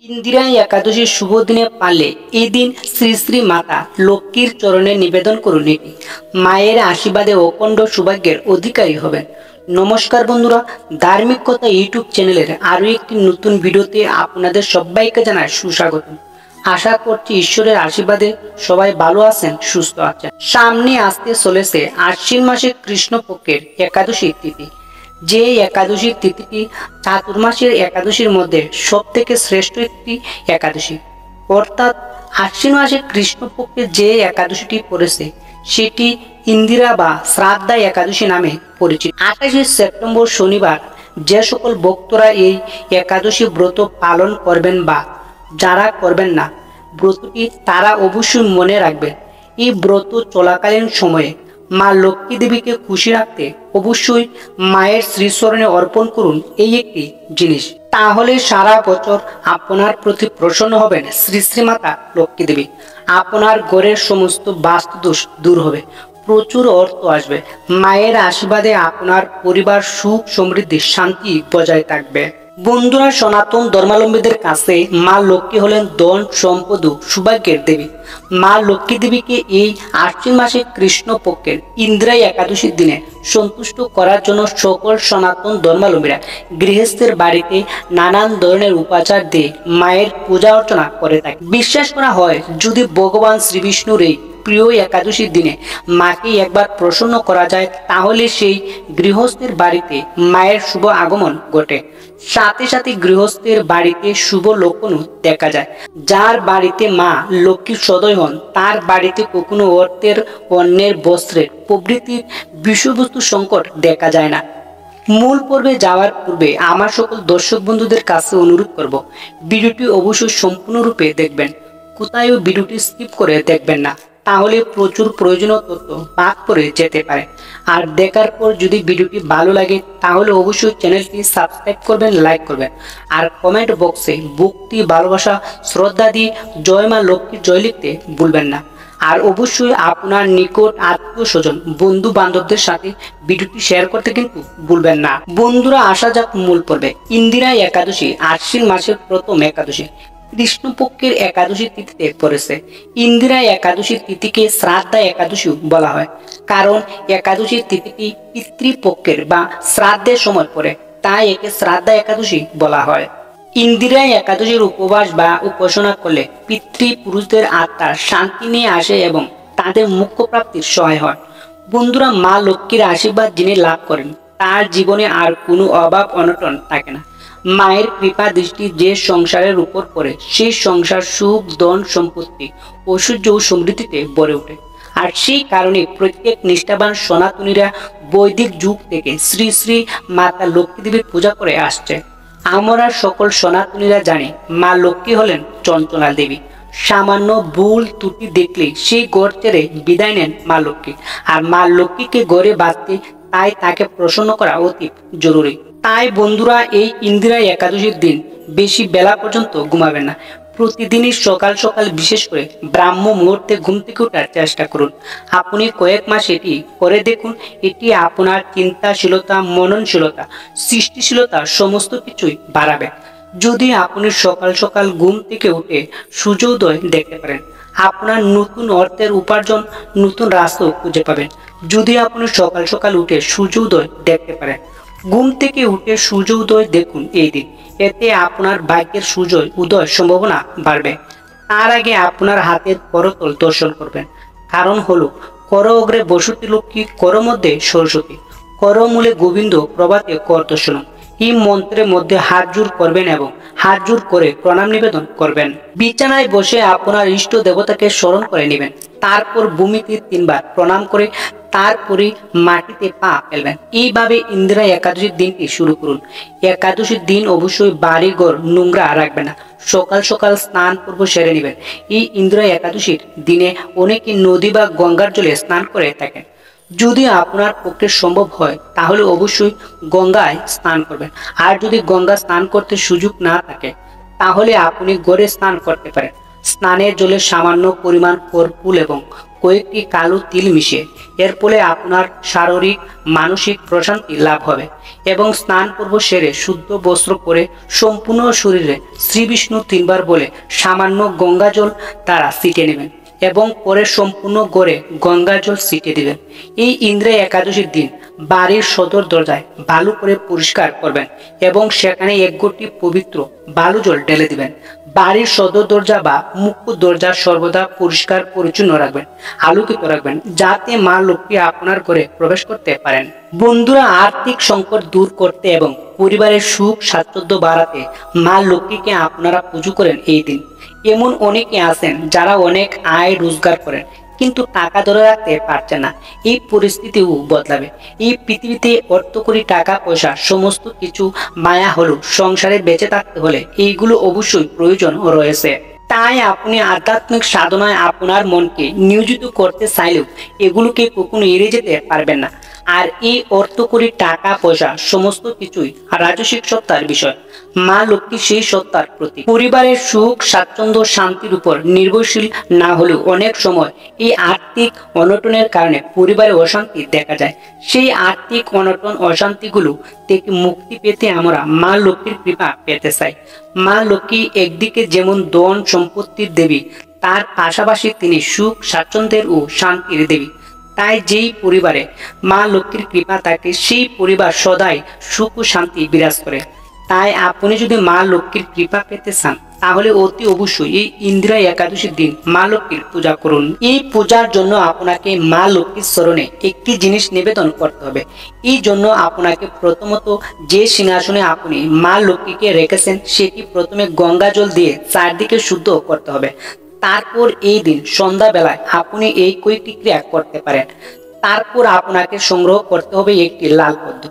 ইন্দিরা একাদশীর শুভ দিনে পারলে এই দিন শ্রী শ্রী মাতা লক্ষ্মীর চরণে নিবেদন করুন। এটি মায়ের আশীর্বাদে অখণ্ড সৌভাগ্যের অধিকারী হবেন। নমস্কার বন্ধুরা, ধার্মিক কথা ইউটিউব চ্যানেলের আরও একটি নতুন ভিডিওতে আপনাদের সবাইকে জানাই সুস্বাগত। আশা করছি ঈশ্বরের আশীর্বাদে সবাই ভালো আছেন, সুস্থ আছেন। সামনে আসতে চলেছে আশ্বিন মাসের কৃষ্ণপক্ষের একাদশী তিথি। যে একাদশী তিথিটি চাতুর্মাসের একাদশীর মধ্যে সব থেকে শ্রেষ্ঠ একটি একাদশী, অর্থাৎ আশ্বিন মাসের কৃষ্ণপক্ষে যে একাদশীটি পড়েছে সেটি ইন্দিরা বা শ্রাদ্ধা একাদশী নামে পরিচিত। 28শে সেপ্টেম্বর শনিবার যে সকল ভক্তরা এই একাদশী ব্রত পালন করবেন বা যারা করবেন না ব্রতটি, তারা অবশ্যই মনে রাখবেন এই ব্রত চলাকালীন সময়ে মা লক্ষ্মী দেবীকে খুশি রাখতে অবশ্যই মায়ের শ্রীচরণে অর্পণ করুন এই একটি জিনিস। তাহলে সারা বছর আপনার প্রতি প্রসন্ন হবেন শ্রী শ্রী মাতা লক্ষ্মী দেবী। আপনার ঘরের সমস্ত বাস্তু দোষ দূর হবে, প্রচুর অর্থ আসবে। মায়ের আশীর্বাদে আপনার পরিবার সুখ সমৃদ্ধি শান্তি বজায় থাকবে। বন্ধুরা, সনাতন ধর্মাবলম্বীদের কাছে মা লক্ষ্মী হলেন ধন সম্পদ ও সৌভাগ্যের দেবী। মা লক্ষ্মী দেবীকে এই আশ্বিন মাসে কৃষ্ণপক্ষের ইন্দিরা একাদশীর দিনে সন্তুষ্ট করার জন্য সকল সনাতন ধর্মাবলম্বীরা গৃহস্থের বাড়িতে নানান ধরনের উপাচার দিয়ে মায়ের পূজা অর্চনা করে থাকে। বিশ্বাস করা হয়, যদি ভগবান শ্রী বিষ্ণুর এই প্রিয় একাদশীর দিনে মাকে একবার প্রসন্ন করা যায়, তাহলে সেই গৃহস্থের বাড়িতে মায়ের শুভ আগমন ঘটে। সাথে সাথে গৃহস্থের বাড়িতে শুভ লক্ষণও দেখা যায়। যার বাড়িতে মা লক্ষ্মীর সদয় হন, তার বাড়িতে কখনো অর্থের, অন্যের, বস্ত্রের প্রভৃতির বিষয়বস্তু সংকট দেখা যায় না। মূল পর্বে যাওয়ার পূর্বে আমার সকল দর্শক বন্ধুদের কাছে অনুরোধ করব, ভিডিওটি অবশ্যই সম্পূর্ণরূপে দেখবেন। কোথাও ভিডিওটি স্কিপ করে দেখবেন না, তাহলে প্রচুর প্রয়োজনীয় তথ্য বাদ পড়ে যেতে পারে। আর দেখার পর যদি ভিডিওটি ভালো লাগে তাহলে অবশ্যই চ্যানেলটি সাবস্ক্রাইব করবেন, লাইক করবেন, আর কমেন্ট বক্সে ভক্তি, ভালোবাসা, শ্রদ্ধা দিয়ে জয় মা লক্ষ্মীর জয় লিখতে ভুলবেন না। আর অবশ্যই আপনার নিকট আত্মীয় স্বজন, বন্ধু বান্ধবদের সাথে ভিডিওটি শেয়ার করতে কিন্তু ভুলবেন না। বন্ধুরা, আসা যাক মূল পর্বে। ইন্দিরা একাদশী আশ্বিন মাসের প্রথম একাদশী, কৃষ্ণপক্ষের একাদশী তিথিতে পড়েছে। ইন্দিরা একাদশীর তিথিকে শ্রাদ্ধা একাদশী বলা হয়, কারণ একাদশীর তিথিটি পিতৃপক্ষের বা শ্রাদ্ধের সময় পড়ে, তাই একে শ্রাদ্ধা একাদশী বলা হয়। ইন্দিরা একাদশীর উপবাস বা উপাসনা করলে পিতৃপুরুষদের আত্মার শান্তি নিয়ে আসে এবং তাদের মোক্ষ প্রাপ্তির সহায় হয়। বন্ধুরা, মা লক্ষ্মীর আশীর্বাদ যিনি লাভ করেন তার জীবনে আর কোনো অভাব অনটন থাকে না। মায়ের কৃপা দৃষ্টি যে সংসারের উপর পড়ে, সেই সংসার সুখ, ধন সম্পত্তি, ঐশ্বর্য ও সমৃদ্ধিতে ভরে ওঠে। আর সেই কারণে প্রত্যেক নিষ্ঠাবান সনাতনীরা বৈদিক যুগ থেকে শ্রী শ্রী মাতা লক্ষ্মী দেবীর পূজা করে আসছে। আমরা সকল সনাতনীরা জানি মা লক্ষ্মী হলেন চঞ্চলা দেবী। সামান্য ভুল ত্রুটি দেখলেই সেই ঘর ছেড়ে বিদায় নেন মা লক্ষ্মী। আর মা লক্ষ্মীকে ঘরে বাঁধতে, তাই তাকে প্রসন্ন করা অতি জরুরি। তাই বন্ধুরা, এই ইন্দিরা একাদশীর দিন বেশি বেলা পর্যন্ত ঘুমাবেন না। প্রতিদিনই সকাল সকাল, বিশেষ করে ব্রাহ্ম মুহূর্তে ঘুম থেকে ওঠার চেষ্টা করুন। আপনি কয়েক মাস এটি করে দেখুন। এটি আপনার চিন্তাশীলতা, মননশীলতা, সৃষ্টিশীলতা সমস্ত কিছুই বাড়াবে। যদি আপনি সকাল সকাল ঘুম থেকে উঠে সূর্যোদয় দেখতে পারেন, আপনার নতুন অর্থের উপার্জন, নতুন রাস্তাও খুঁজে পাবেন। যদি আপনি সকাল সকাল উঠে সূর্যোদয় দেখতে পারেন, ঘুম থেকে উঠে সূর্য উদয় দেখুন এই দিন, এতে আপনার ভাগ্যের সূর্য উদয় সম্ভাবনা বাড়বে। তার আগে আপনার হাতের করতল দর্শন করবেন। কারণ হলো, কর অগ্রে বসতি লক্ষ্মী, কর মধ্যে সরস্বতী, কর মূলে গোবিন্দ, প্রভাতে কর দর্শন। এই মন্ত্রের মধ্যে হাত জোড় করবেন এবং হাত জোড় করে প্রণাম নিবেদন করবেন। বিছানায় বসে আপনার ইষ্ট দেবতাকে স্মরণ করে নেবেন। তারপর ভূমিতে 3 বার প্রণাম করে তারপরে মাটিতে পা ফেলবেন। এইভাবে ইন্দিরা একাদশীর দিনটি শুরু করুন। একাদশীর দিন অবশ্যই বাড়িঘর নোংরা রাখবেন না। সকাল সকাল স্নান পূর্ব সেরে নেবেন। এই ইন্দিরা একাদশীর দিনে অনেকে নদী বা গঙ্গার জলে স্নান করে থাকেন। যদি আপনার পক্ষে সম্ভব হয় তাহলে অবশ্যই গঙ্গায় স্নান করবেন। আর যদি গঙ্গা স্নান করতে সুযোগ না থাকে তাহলে আপনি ঘরে স্নান করতে পারেন। স্নানের জলে সামান্য পরিমাণ কর্পূর এবং কয়েকটি কালো তিল মিশিয়ে। এর ফলে আপনার শারীরিক মানসিক প্রশান্তি লাভ হবে এবং স্নান পূর্ব সেরে শুদ্ধ বস্ত্র পরে সম্পূর্ণ শরীরে শ্রী বিষ্ণু 3 বার বলে সামান্য গঙ্গা জল তারা ছিটিয়ে নেবেন এবং পরে সম্পূর্ণ গড়ে গঙ্গা জল ছিটিয়ে দিবেন। এই ইন্দ্রিয় একাদশীর দিন বাড়ির সদর দরজায় ভালো করে পরিষ্কার করবেন এবং সেখানে এক ঘটি পবিত্র বালু জল ঢেলে দিবেন। বাড়ির সদর দরজা বা মুখ্য দরজা সর্বদা পরিষ্কার পরিচ্ছন্ন রাখবেন, আলোকিত রাখবেন, যাতে মা লক্ষ্মী আপনার ঘরে প্রবেশ করতে পারেন। বন্ধুরা, আর্থিক সংকট দূর করতে এবং পরিবারের সুখ স্বাচ্ছন্দ্য বাড়াতে মা লক্ষ্মীকে আপনারা পুজো করেন এই দিন। এমন অনেকে আছেন যারা অনেক আয় রোজগার করেন কিন্তু টাকা ধরে রাখতে পারছে না। এই পরিস্থিতিও বদলাবে। এই পৃথিবীতে অর্থ করি টাকা পয়সা সমস্ত কিছু মায়া হলেও সংসারে বেঁচে থাকতে হলে এইগুলো অবশ্যই প্রয়োজন রয়েছে। তাই আপনি আধ্যাত্মিক সাধনায় আপনার মনকে নিয়োজিত করতে চাইলেও এগুলোকে কখনো এড়িয়ে যেতে পারবেন না। আর এই অর্থ করি টাকা পয়সা সমস্ত কিছুই রাজসিক সত্তার বিষয়। মা লক্ষ্মী সেই সত্তার প্রতীক। পরিবারের সুখ স্বাচ্ছন্দ্য শান্তির উপর নির্ভরশীল না হলেও অনেক সময় এই আর্থিক অনটনের কারণে পরিবারে অশান্তি দেখা যায়। সেই আর্থিক অনটন অশান্তিগুলো থেকে মুক্তি পেতে আমরা মা লক্ষ্মীর কৃপা পেতে চাই। মা লক্ষ্মী একদিকে যেমন ধন সম্পত্তির দেবী, তার পাশাপাশি তিনি সুখ স্বাচ্ছন্দ্যের ও শান্তির দেবী। তাই যেই পরিবারে মা লক্ষ্মীর কৃপা থাকে সেই পরিবার সদাই সুখ ও শান্তি বিরাজ করে। তাই আপনি যদি মা লক্ষ্মীর কৃপা পেতে চান তাহলে অতি অবশ্যই এই ইন্দিরা একাদশীর দিন মা লক্ষ্মীর পূজা করুন। এই পূজার জন্য আপনাকে মা লক্ষ্মীর চরণে একটি জিনিস নিবেদন করতে হবে। এই জন্য আপনাকে প্রথমত যে সিংহাসনে আপনি মা লক্ষ্মীকে রেখেছেন সেটি প্রথমে গঙ্গা জল দিয়ে চারদিকে শুদ্ধ করতে হবে। তারপর এই দিন সন্ধ্যাবেলায় আপনি এই কয়েকটি ক্রিয়া করতে পারেন। তারপর আপনাকে সংগ্রহ করতে হবে একটি লাল পদ্ম।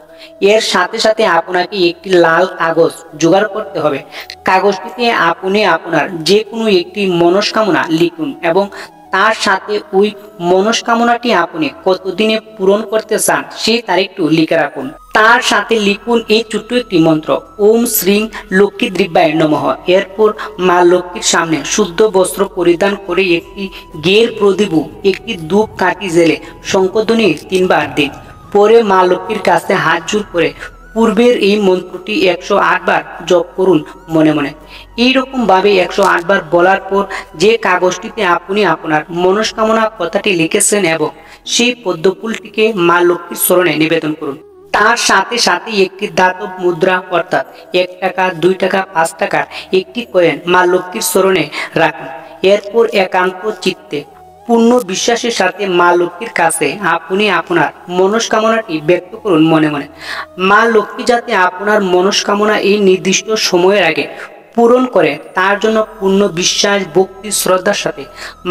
এর সাথে সাথে আপনাকে একটি লাল কাগজ জোগাড় করতে হবে। কাগজটিতে আপনি আপনার যে কোনো একটি মনস্কামনা লিখুন এবং তার সাথে ওই মনস্কামনাটি আপনি কতদিনে পূরণ করতে চান সেই তারিখটি লিখে রাখুন। তার সাথে লিখুন এই ছোট্ট একটি মন্ত্র, ওম শ্রী লক্ষ্মী দ্রব্যায় নমঃ। এরপর মা লক্ষ্মীর সামনে শুদ্ধ বস্ত্র পরিধান করে একটি ঘিয়ের প্রদীপ একটি ধূপ কাঠি জেলে শঙ্খধ্বনি 3 বার দিন। পরে মা লক্ষ্মীর কাছে হাত জোড় করে পূর্বের এই মন্ত্রটি 108 বার জপ করুন মনে মনে। এইরকম ভাবে 108 বার বলার পর যে কাগজটিতে আপনি আপনার মনস্কামনা কথাটি লিখেছেন এবং সেই পদ্মফুলটিকে মা লক্ষ্মীর চরণে নিবেদন করুন। তার সাথে সাথে একটি ধাতব মুদ্রা অর্থাৎ 1 টাকা 2 টাকা 5 টাকার একটি কয়েন মা লক্ষ্মীর চরণে রাখুন। এরপর একান্ত চিত্তে পূর্ণ বিশ্বাসের সাথে মা লক্ষ্মীর কাছে আপনি আপনার মনস্কামনাটি ব্যক্ত করুন মনে মনে। মা লক্ষ্মী যাতে আপনার মনস্কামনা এই নির্দিষ্ট সময়ের আগে পূরণ করে তার জন্য পূর্ণ বিশ্বাস ভক্তি শ্রদ্ধার সাথে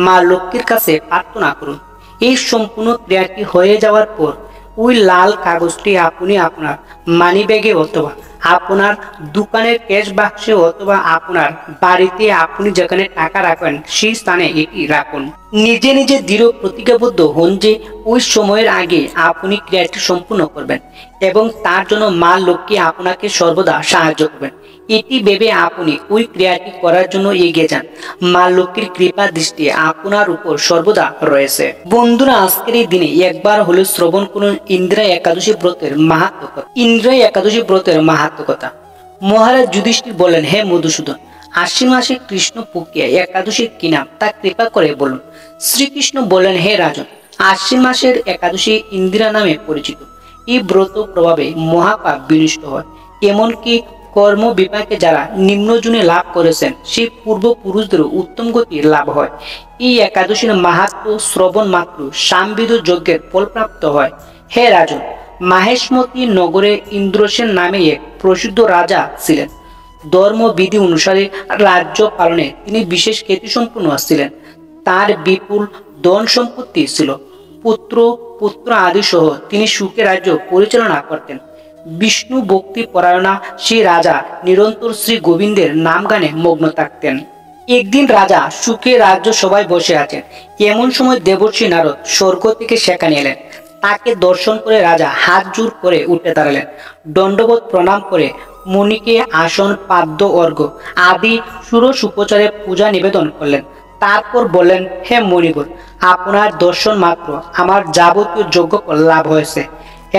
মা লক্ষ্মীর কাছে প্রার্থনা করুন। এই সম্পূর্ণ ক্রিয়াটি হয়ে যাওয়ার পর ওই লাল কাগজটি আপনি আপনার মানি ব্যাগে অথবা আপনার দোকানের ক্যাশ বাক্সে অথবা আপনার বাড়িতে আপনি যেখানে টাকা রাখবেন সেই স্থানে এটি রাখুন। নিজে নিজে দৃঢ় প্রতিজ্ঞাবদ্ধ হন যে ওই সময়ের আগে আপনি ক্রিয়াটি সম্পূর্ণ করবেন এবং তার জন্য মা লক্ষ্মী আপনাকে সর্বদা সাহায্য করবেন। এটি ভেবে আপনি ওই ক্রিয়াটি করার জন্য এগিয়ে যান। মা লক্ষ্মীর কৃপা দৃষ্টি আপনার উপর সর্বদা রয়েছে। বন্ধুরা, আজকের এই দিনে একবার হলে শ্রবণ করুন ইন্দিরা একাদশী ব্রতের মাহাত্ম্য কথা। ইন্দিরা একাদশী ব্রতের মাহাত্ম্য কথা। মহারাজ যুধিষ্ঠির বলেন, হে মধুসূদন, আশ্বিন মাসে কৃষ্ণ পক্ষিয়া একাদশীর কি নাম তা কৃপা করে বলুন। শ্রীকৃষ্ণ বলেন, হে রাজন, আশ্বিন মাসের একাদশী ইন্দিরা নামে পরিচিত। এই ব্রত প্রভাবে মহাপাপ বিনষ্ট হয়, এমনকি কর্ম বিপাকে যারা নিম্নজনে লাভ করেছেন সেই পূর্বপুরুষদেরও উত্তম গতি লাভ হয়। এই একাদশীর মাহাত্ম্য শ্রবণ মাত্র সামবিদ যজ্ঞের ফলপ্রাপ্ত হয়। হে রাজন, মাহেশমতি নগরে ইন্দ্রসেন নামে এক প্রসিদ্ধ রাজা ছিলেন। ধর্মবিধি অনুসারে রাজ্য পালনে তিনি বিশেষ খ্যাতিসম্পন্ন ছিলেন। তার বিপুল ধন সম্পত্তি ছিল। পুত্র আদি সহ তিনি সুখে রাজ্য পরিচালনা করতেন। বিষ্ণু ভক্তি পরায়ণা সেই রাজা নিরন্তর শ্রী গোবিন্দের নাম গানে মগ্ন থাকতেন। একদিন রাজা সুখে রাজ্য সবাই বসে আছেন। এমন সময় দেবর্ষি নারদ স্বর্গ থেকে সেখানে এলেন। তাকে দর্শন করে রাজা হাত জোড় করে উঠে দাঁড়ালেন। দণ্ডবোধ প্রণাম করে মুনিকে আসন পাদ্য অর্ঘ্য আদি ষোড়শ উপচারে পূজা নিবেদন করলেন। তারপর বললেন, হে মণিবর, আপনার দর্শন মাত্র আমার যাবতীয় যজ্ঞ লাভ হয়েছে।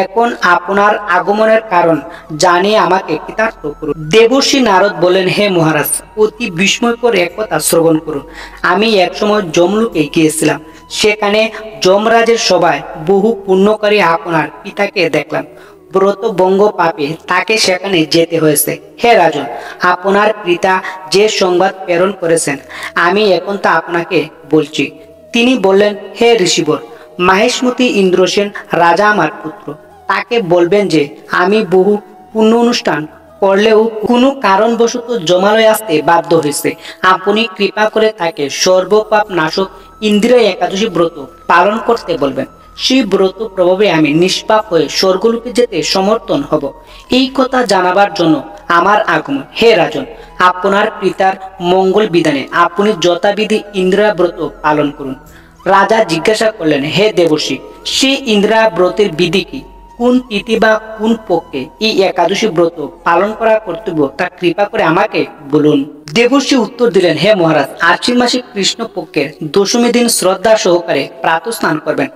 এখন আপনার আগমনের কারণ জানিয়ে আমাকে কৃতার্থ করুন। দেবর্ষি নারদ বলেন, হে মহারাজ, অতি বিস্ময়কর এক কথা শ্রবণ করুন। আমি একসময় যমলোকে গিয়েছিলাম। সেখানে যমরাজের সভায় বহু পুণ্যকারী আপনার পিতাকে দেখলাম। ব্রতভঙ্গ পাপে তাকে সেখানে যেতে হয়েছে। হে রাজন, আপনার পিতা যে সংবাদ প্রেরণ করেছেন আমি এখন তা আপনাকে বলছি। তিনি বললেন, হে ঋষিবর, মাহেশমতি ইন্দ্রসেন রাজা আমার পুত্র। তাকে বলবেন যে আমি বহু পুণ্য অনুষ্ঠান করলেও কোনো কারণবশত জমালয়ে আসতে বাধ্য হয়েছে। আপনি কৃপা করে তাকে সর্বপাপ নাশক ইন্দিরা একাদশী ব্রত পালন করতে বলবেন। সেই ব্রত প্রভাবে আমি নিষ্পাপ হয়ে স্বর্গলোকে যেতে সমর্থন হব। এই কথা জানাবার জন্য আমার আগমন। হে রাজন, আপনার পিতার মঙ্গল বিধানে আপনি যথাবিধি ইন্দিরা ব্রত পালন করুন। রাজা জিজ্ঞাসা করলেন, হে দেবর্ষি, সেই ইন্দিরা ব্রতের বিধি কি? কোন তিথি বা কোন পক্ষে এই একাদশী ব্রত পালন করা কর্তব্য তা কৃপা করে আমাকে বলুন। দেবর্ষি উত্তর দিলেন, হে মহারাজ, আশ্বিন মাসে কৃষ্ণ পক্ষের দশমী দিন শ্রদ্ধা সহকারে প্রাতঃ স্নান করবেন,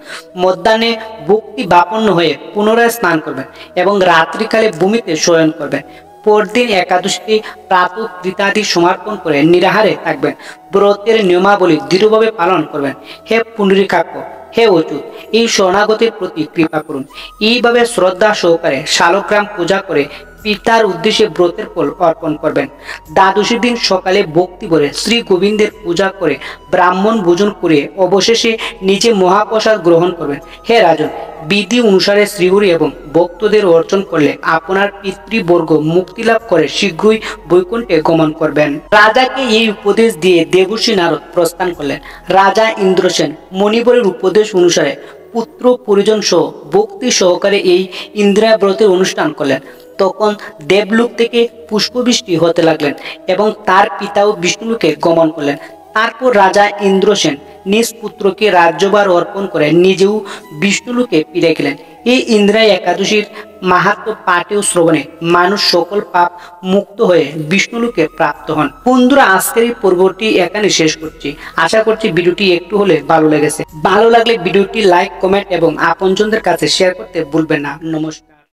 মধ্যাহ্নে ভক্তি বাপন্ন হয়ে পুনরায় স্নান করবেন এবং রাত্রিকালে ভূমিতে শয়ন করবেন। পরদিন একাদশীতে প্রাতঃ কৃতাদি সমর্পণ করে নিরাহারে থাকবেন। ব্রতের নিয়মাবলী দৃঢ়ভাবে পালন করবেন। হে পুণ্ডরীকাক্ষ, হে অচ্যুত, এই শরণাগতের প্রতি কৃপা করুন। এইভাবে শ্রদ্ধা সহকারে শালগ্রাম পূজা করে পিতার উদ্দেশ্যে ব্রতের ফল অর্পণ করবেন। দ্বাদশী দিন সকালে ভক্তি ভরে শ্রী গোবিন্দের পূজা করে ব্রাহ্মণ ভোজন করে অবশেষে নিজে মহাপ্রসাদ গ্রহণ করবেন। হে রাজন, বিধি অনুসারে শ্রীহরি এবং ভক্তদের অর্চন করলে আপনার পিতৃবর্গ মুক্তি লাভ করে শীঘ্রই বৈকুণ্ঠে গমন করবেন। রাজাকে এই উপদেশ দিয়ে দেবর্ষি নারদ প্রস্থান করলেন। রাজা ইন্দ্রসেন মণিবরের উপদেশ অনুসারে পুত্র পরিজন সহ ভক্তি সহকারে এই ইন্দিরা ব্রতের অনুষ্ঠান করলেন। তখন দেবলোক থেকে পুষ্পবৃষ্টি হতে লাগলেন এবং তার পিতাও বিষ্ণুলোকে গমন করলেন। তারপর রাজা ইন্দ্রসেন নিজ পুত্রকে রাজ্যভার অর্পণ করে নিজেও বিষ্ণুলোকে ফিরে গেলেন। এই ইন্দিরা একাদশীর মাহাত্ম্য পাঠে ও শ্রবণে মানুষ সকল পাপ মুক্ত হয়ে বিষ্ণুলোকে প্রাপ্ত হন। বন্ধুরা, আজকের এই পর্বটি এখানে শেষ করছি। আশা করছি ভিডিওটি একটু হলে ভালো লেগেছে। ভালো লাগলে ভিডিওটি লাইক, কমেন্ট এবং আপনজনদের কাছে শেয়ার করতে ভুলবেন না। নমস্কার।